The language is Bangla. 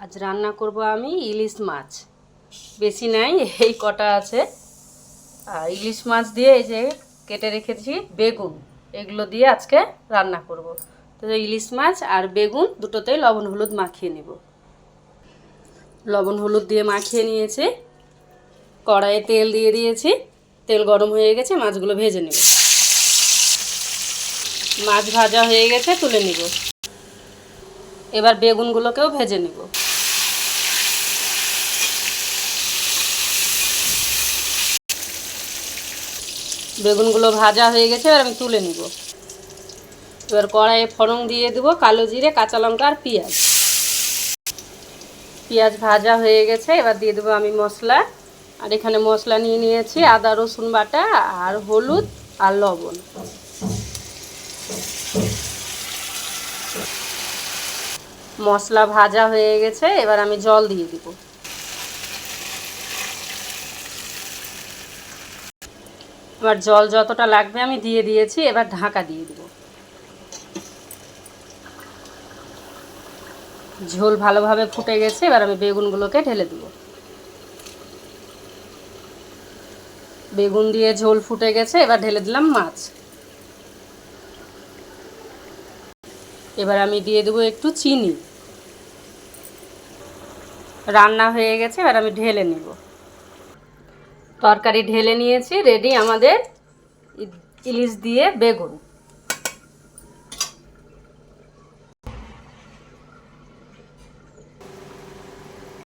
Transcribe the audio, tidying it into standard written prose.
আজ রান্না করব আমি ইলিশ মাছ। বেশি নাই, এই কটা আছে। আর ইলিশ মাছ দিয়ে এই যে কেটে রেখেছি বেগুন, এগুলো দিয়ে আজকে রান্না করব। তো ইলিশ মাছ আর বেগুন দুটোতেই লবণ হলুদ মাখিয়ে নিব। লবণ হলুদ দিয়ে মাখিয়ে নিয়েছি। কড়াইয়ে তেল দিয়ে দিয়েছি, তেল গরম হয়ে গেছে, মাছগুলো ভেজে নেব। মাছ ভাজা হয়ে গেছে, তুলে নিব। এবার বেগুনগুলোকেও ভেজে নেব। বেগুনগুলো ভাজা হয়ে গেছে, এবার আমি তুলে নিব। এবার কড়াইয়ে ফোড়ন দিয়ে দেবো কালো জিরে, কাঁচা লঙ্কা আর পেঁয়াজ। পেঁয়াজ ভাজা হয়ে গেছে, এবার দিয়ে দেবো আমি মশলা। আর এখানে মশলা নিয়ে নিয়েছি আদা রসুন বাটা আর হলুদ আর লবণ। মশলা ভাজা হয়ে গেছে, এবার আমি জল দিয়ে দিব। এবার জল যতটা লাগবে আমি দিয়ে দিয়েছি, এবার ঢাকা দিয়ে দেব। ঝোল ভালোভাবে ফুটে গেছে, এবার আমি বেগুনগুলোকে ঢেলে দেব। বেগুন দিয়ে ঝোল ফুটে গেছে, এবার ঢেলে দিলাম মাছ। এবার আমি দিয়ে দেবো একটু চিনি। রান্না হয়ে গেছে, এবার আমি ঢেলে নেব। তরকারি ঢেলে নিয়েছি, রেডি আমাদের ইলিশ দিয়ে বেগুন।